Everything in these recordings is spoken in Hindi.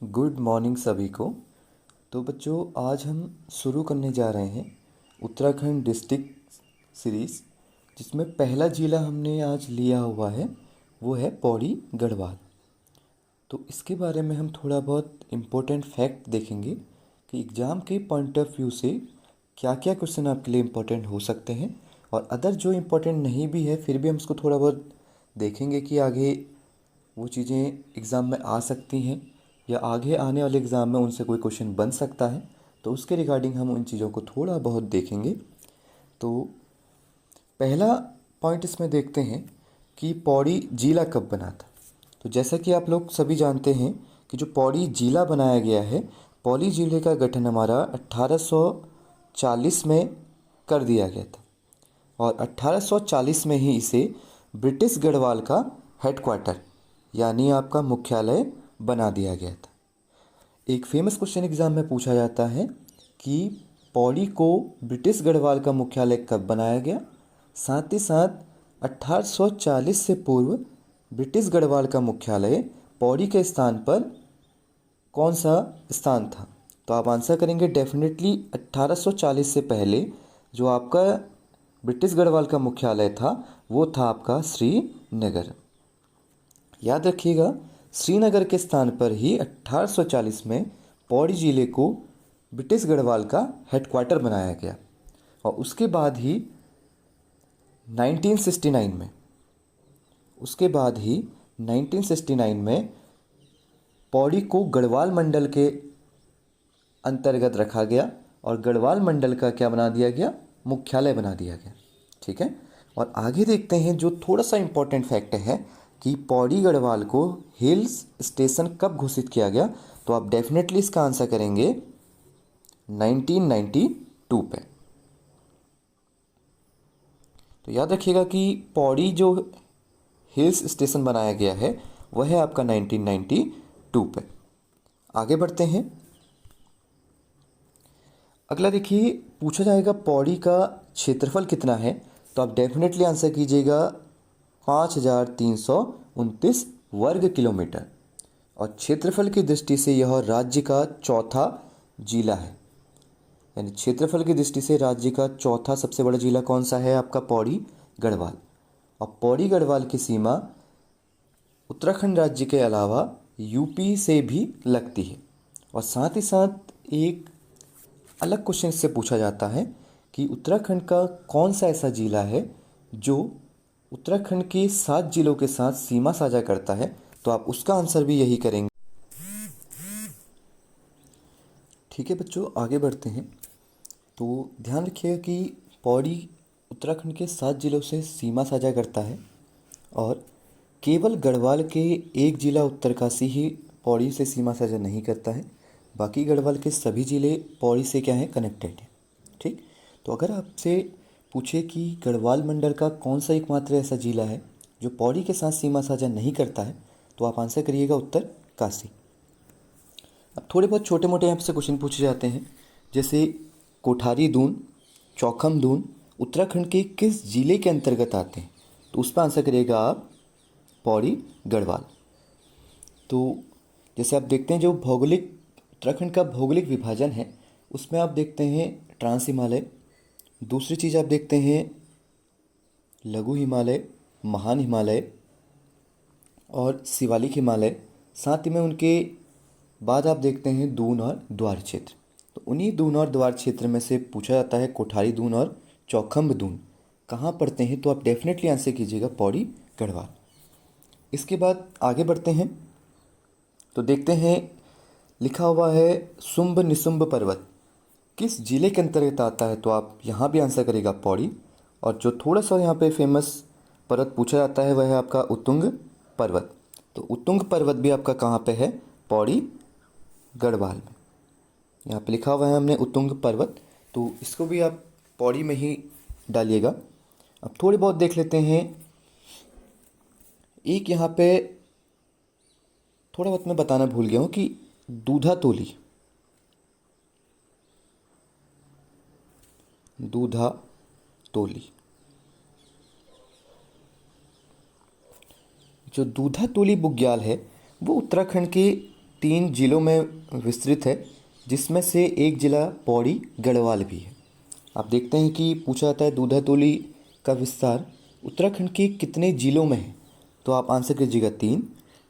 गुड मॉर्निंग सभी को। तो बच्चों, आज हम शुरू करने जा रहे हैं उत्तराखंड डिस्ट्रिक्ट सीरीज़, जिसमें पहला जिला हमने आज लिया हुआ है वो है पौड़ी गढ़वाल। तो इसके बारे में हम थोड़ा बहुत इम्पोर्टेंट फैक्ट देखेंगे कि एग्ज़ाम के पॉइंट ऑफ व्यू से क्या क्या क्वेश्चन आपके लिए इम्पोर्टेंट हो सकते हैं, और अदर जो इम्पोर्टेंट नहीं भी है फिर भी हम उसको थोड़ा बहुत देखेंगे कि आगे वो चीज़ें एग्ज़ाम में आ सकती हैं या आगे आने वाले एग्ज़ाम में उनसे कोई क्वेश्चन बन सकता है। तो उसके रिगार्डिंग हम उन चीज़ों को थोड़ा बहुत देखेंगे। तो पहला पॉइंट इसमें देखते हैं कि पौड़ी जिला कब बना था। तो जैसा कि आप लोग सभी जानते हैं कि जो पौड़ी जिला बनाया गया है, पौड़ी जिले का गठन हमारा 1840 में कर दिया गया था, और 1840 में ही इसे ब्रिटिश गढ़वाल का हेडक्वार्टर यानी आपका मुख्यालय बना दिया गया था। एक फेमस क्वेश्चन एग्जाम में पूछा जाता है कि पौड़ी को ब्रिटिश गढ़वाल का मुख्यालय कब बनाया गया, साथ ही साथ 1840 से पूर्व ब्रिटिश गढ़वाल का मुख्यालय पौड़ी के स्थान पर कौन सा स्थान था। तो आप आंसर करेंगे डेफिनेटली 1840 से पहले जो आपका ब्रिटिश गढ़वाल का मुख्यालय था वो था आपका श्रीनगर। याद रखिएगा, श्रीनगर के स्थान पर ही 1840 में पौड़ी जिले को ब्रिटिश गढ़वाल का हेडक्वार्टर बनाया गया, और उसके बाद ही 1969 में उसके बाद ही 1969 में पौड़ी को गढ़वाल मंडल के अंतर्गत रखा गया और गढ़वाल मंडल का क्या बना दिया गया, मुख्यालय बना दिया गया। ठीक है, और आगे देखते हैं जो थोड़ा सा इम्पोर्टेंट फैक्ट है कि पौड़ी गढ़वाल को हिल्स स्टेशन कब घोषित किया गया। तो आप डेफिनेटली इसका आंसर करेंगे 1992 पे। तो याद रखिएगा कि पौड़ी जो हिल्स स्टेशन बनाया गया है वह है आपका 1992 पे। आगे बढ़ते हैं। अगला देखिए, पूछा जाएगा पौड़ी का क्षेत्रफल कितना है। तो आप डेफिनेटली आंसर कीजिएगा 5329 वर्ग किलोमीटर, और क्षेत्रफल की दृष्टि से यह राज्य का चौथा जिला है। यानी क्षेत्रफल की दृष्टि से राज्य का चौथा सबसे बड़ा जिला कौन सा है, आपका पौड़ी गढ़वाल। और पौड़ी गढ़वाल की सीमा उत्तराखंड राज्य के अलावा यूपी से भी लगती है। और साथ ही साथ एक अलग क्वेश्चन इससे पूछा जाता है कि उत्तराखंड का कौन सा ऐसा जिला है जो उत्तराखंड के 7 जिलों के साथ सीमा साझा करता है। तो आप उसका आंसर भी यही करेंगे। ठीक है बच्चों, आगे बढ़ते हैं। तो ध्यान रखिएगा कि पौड़ी उत्तराखंड के 7 जिलों से सीमा साझा करता है, और केवल गढ़वाल के एक जिला उत्तरकाशी ही पौड़ी से सीमा साझा नहीं करता है। बाकी गढ़वाल के सभी जिले पौड़ी से क्या है, कनेक्टेड है। ठीक, तो अगर आपसे पूछे कि गढ़वाल मंडल का कौन सा एकमात्र ऐसा जिला है जो पौड़ी के साथ सीमा साझा नहीं करता है, तो आप आंसर करिएगा उत्तरकाशी। अब थोड़े बहुत छोटे मोटे आपसे क्वेश्चन पूछे जाते हैं, जैसे कोठारी दून, चौखम दून उत्तराखंड के किस जिले के अंतर्गत आते हैं। तो उस पर आंसर करिएगा आप पौड़ी गढ़वाल। तो जैसे आप देखते हैं जो भौगोलिक उत्तराखंड का भौगोलिक विभाजन है उसमें आप देखते हैं ट्रांस हिमालय, दूसरी चीज़ आप देखते हैं लघु हिमालय, महान हिमालय और शिवालिक हिमालय। साथ ही में उनके बाद आप देखते हैं दून और द्वार क्षेत्र। तो उन्हीं दून और द्वार क्षेत्र में से पूछा जाता है कोठारी दून और चौखम्ब दून कहाँ पड़ते हैं। तो आप डेफिनेटली आंसर कीजिएगा पौड़ी गढ़वाल। इसके बाद आगे बढ़ते हैं तो देखते हैं लिखा हुआ है शुंभ निशुंभ पर्वत किस जिले के अंतर्गत आता है। तो आप यहाँ भी आंसर करेगा पौड़ी। और जो थोड़ा सा यहाँ पे फेमस पर्वत पूछा जाता है वह है आपका उत्तुंग पर्वत। तो उत्तुंग पर्वत भी आपका कहाँ पे है, पौड़ी गढ़वाल में। यहाँ पे लिखा हुआ है हमने उत्तुंग पर्वत, तो इसको भी आप पौड़ी में ही डालिएगा। अब थोड़ी बहुत देख लेते हैं। एक यहाँ पे थोड़ा बहुत मैं बताना भूल गया हूँ कि दूधा तोली, दूधा तोली, जो दूधा तोली बुग्याल है वो उत्तराखंड के 3 जिलों में विस्तृत है, जिसमें से एक जिला पौड़ी गढ़वाल भी है। आप देखते हैं कि पूछा जाता है दूधातोली का विस्तार उत्तराखंड के कितने जिलों में है, तो आप आंसर कीजिएगा 3,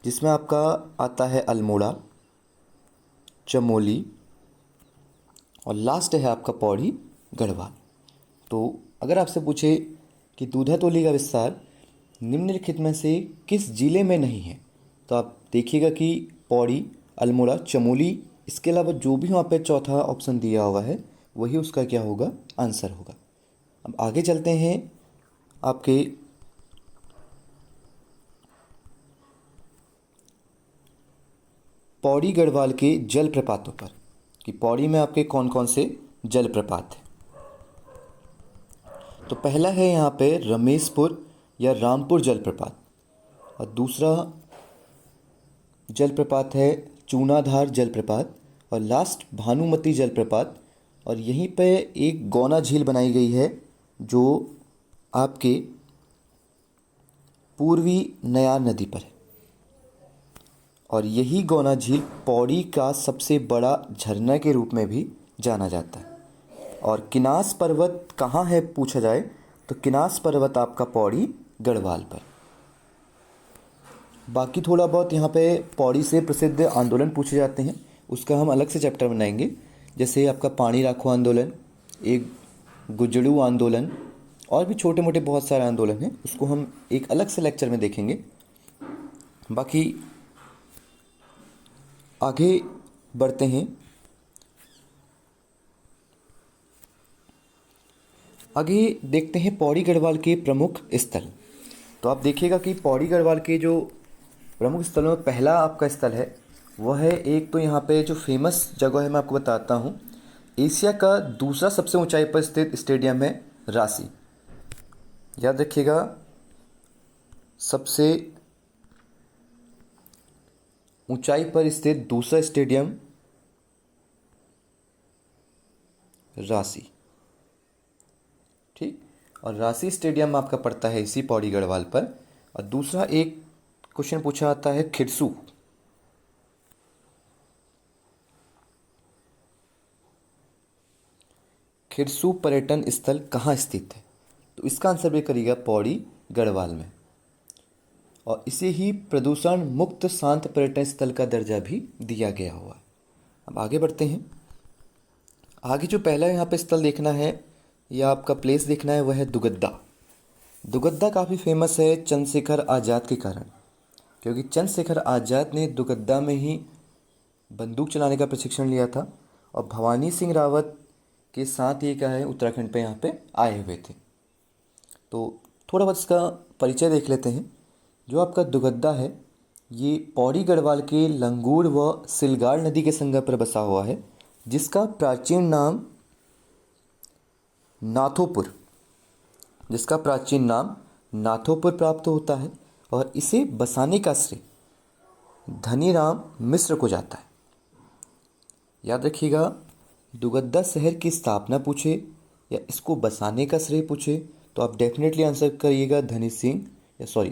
जिसमें आपका आता है अल्मोड़ा, चमोली और लास्ट है आपका पौड़ी गढ़वाल। तो अगर आपसे पूछे कि दूधातोली का विस्तार निम्नलिखित में से किस जिले में नहीं है, तो आप देखिएगा कि पौड़ी, अल्मोड़ा, चमोली, इसके अलावा जो भी वहाँ पे चौथा ऑप्शन दिया हुआ है वही उसका क्या होगा, आंसर होगा। अब आगे चलते हैं आपके पौड़ी गढ़वाल के जलप्रपातों पर, कि पौड़ी में आपके कौन कौन से जलप्रपात हैं। तो पहला है यहाँ पे रमेशपुर या रामपुर जलप्रपात, और दूसरा जलप्रपात है चूनाधार जलप्रपात, और लास्ट भानुमती जलप्रपात। और यहीं पे एक गौना झील बनाई गई है जो आपके पूर्वी नयार नदी पर है, और यही गौना झील पौड़ी का सबसे बड़ा झरना के रूप में भी जाना जाता है। और किनास पर्वत कहाँ है पूछा जाए, तो किनास पर्वत आपका पौड़ी गढ़वाल पर। बाकी थोड़ा बहुत यहाँ पे पौड़ी से प्रसिद्ध आंदोलन पूछे जाते हैं, उसका हम अलग से चैप्टर बनाएंगे। जैसे आपका पानी राखो आंदोलन, एक गुजड़ू आंदोलन, और भी छोटे मोटे बहुत सारे आंदोलन हैं, उसको हम एक अलग से लेक्चर में देखेंगे। बाकी आगे बढ़ते हैं। आगे देखते हैं पौड़ी गढ़वाल के प्रमुख स्थल। तो आप देखिएगा कि पौड़ी गढ़वाल के जो प्रमुख स्थलों में पहला आपका स्थल है वह है, एक तो यहाँ पे जो फेमस जगह है मैं आपको बताता हूँ, एशिया का दूसरा सबसे ऊंचाई पर स्थित स्टेडियम है रांसी। याद रखिएगा, सबसे ऊंचाई पर स्थित दूसरा स्टेडियम रांसी, ठीक। और रांसी स्टेडियम आपका पड़ता है इसी पौड़ी गढ़वाल पर। और दूसरा एक क्वेश्चन पूछा आता है खिरसू, खिरसू पर्यटन स्थल कहाँ स्थित है, तो इसका आंसर भी करिएगा पौड़ी गढ़वाल में। और इसे ही प्रदूषण मुक्त शांत पर्यटन स्थल का दर्जा भी दिया गया हुआ है। अब आगे बढ़ते हैं। आगे जो पहला यहाँ पे स्थल देखना है या आपका प्लेस देखना है वह है दुगद्दा। दुगद्दा काफ़ी फेमस है चंद्रशेखर आज़ाद के कारण, क्योंकि चंद्रशेखर आज़ाद ने दुगद्दा में ही बंदूक चलाने का प्रशिक्षण लिया था, और भवानी सिंह रावत के साथ ये क्या है उत्तराखंड पे यहाँ पे आए हुए थे। तो थोड़ा बहुत इसका परिचय देख लेते हैं। जो आपका दुगद्दा है ये पौड़ी गढ़वाल के लंगूर व सिलगाड़ नदी के संगम पर बसा हुआ है, जिसका प्राचीन नाम नाथोपुर, जिसका प्राचीन नाम नाथोपुर प्राप्त होता है, और इसे बसाने का श्रेय धनीराम मिश्र को जाता है। याद रखिएगा, दुगद्दा शहर की स्थापना पूछे या इसको बसाने का श्रेय पूछे तो आप डेफिनेटली आंसर करिएगा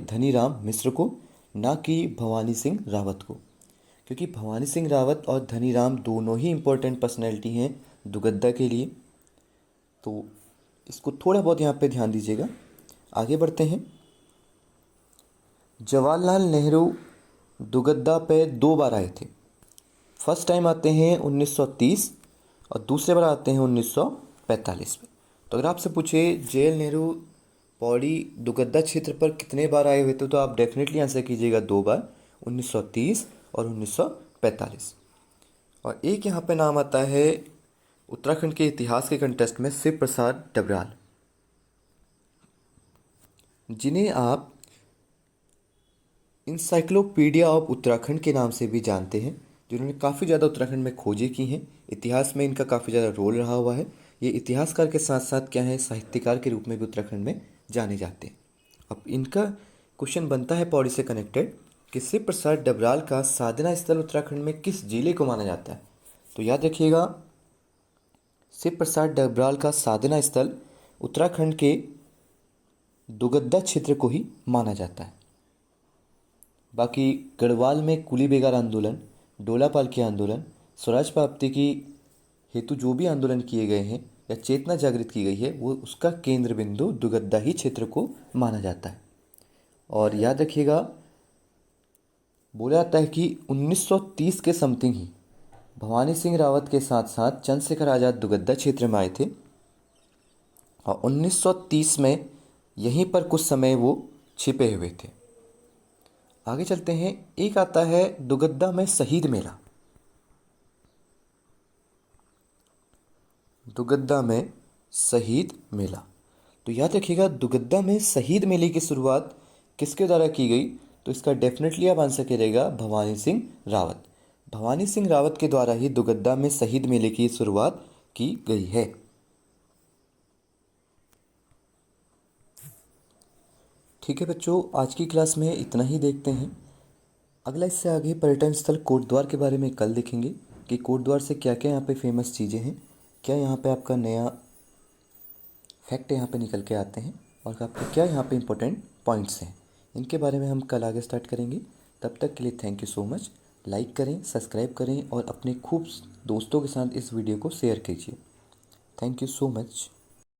धनीराम मिश्र को, ना कि भवानी सिंह रावत को, क्योंकि भवानी सिंह रावत और धनीराम दोनों ही इम्पोर्टेंट पर्सनैलिटी हैं दुगद्दा के लिए। तो इसको थोड़ा बहुत यहाँ पे ध्यान दीजिएगा। आगे बढ़ते हैं। जवाहरलाल नेहरू दुगद्दा पे 2 बार आए थे। फर्स्ट टाइम आते हैं 1930 और दूसरे बार आते हैं 1945 में। तो अगर आपसे पूछे जवाहरलाल नेहरू पौड़ी दुगद्दा क्षेत्र पर कितने बार आए हुए थे, तो आप डेफिनेटली आंसर कीजिएगा 2 बार, 1930 और 1945। और एक यहाँ पे नाम आता है उत्तराखंड के इतिहास के कंटेस्ट में शिव प्रसाद डबराल, जिन्हें आप इंसाइक्लोपीडिया ऑफ उत्तराखंड के नाम से भी जानते हैं, जिन्होंने काफ़ी ज़्यादा उत्तराखंड में खोजें की हैं। इतिहास में इनका काफ़ी ज़्यादा रोल रहा हुआ है। ये इतिहासकार के साथ साथ क्या है, साहित्यकार के रूप में भी उत्तराखंड में जाने जाते हैं। अब इनका क्वेश्चन बनता है पौड़ी से कनेक्टेड कि शिव प्रसाद डबराल का साधना स्थल उत्तराखंड में किस जिले को माना जाता है। तो याद रखिएगा, शिव प्रसाद डबराल का साधना स्थल उत्तराखंड के दुगद्दा क्षेत्र को ही माना जाता है। बाकी गढ़वाल में कुली बेगार आंदोलन डोलापाल के आंदोलन, स्वराज प्राप्ति की हेतु जो भी आंदोलन किए गए हैं या चेतना जागृत की गई है, वो उसका केंद्र बिंदु दुगड्डा ही क्षेत्र को माना जाता है। और याद रखिएगा, बोला जाता है कि 1930 के समथिंग ही भवानी सिंह रावत के साथ साथ चंद्रशेखर आज़ाद दुगड्डा क्षेत्र में आए थे, और 1930 में यहीं पर कुछ समय वो छिपे हुए थे। आगे चलते हैं। एक आता है दुगड्डा में शहीद मेला। दुगड्डा में शहीद मेला, तो याद रखिएगा दुगड्डा में शहीद मेले की शुरुआत किसके द्वारा की गई? तो इसका डेफिनेटली आप आंसर करिएगा भवानी सिंह रावत। भवानी सिंह रावत के द्वारा ही दुगड्डा में शहीद मेले की शुरुआत की गई है। ठीक है बच्चों, आज की क्लास में इतना ही देखते हैं। अगला इससे आगे पर्यटन स्थल कोटद्वार के बारे में कल देखेंगे कि कोटद्वार से क्या क्या यहाँ पे फेमस चीज़ें हैं, क्या यहाँ पे आपका नया फैक्ट यहाँ पे निकल के आते हैं, और आपके क्या यहाँ पे इंपॉर्टेंट पॉइंट्स हैं। इनके बारे में हम कल आगे स्टार्ट करेंगे। तब तक के लिए thank you so much. Like करें, सब्सक्राइब करें और अपने खूब दोस्तों के साथ इस वीडियो को शेयर कीजिए। Thank you so much.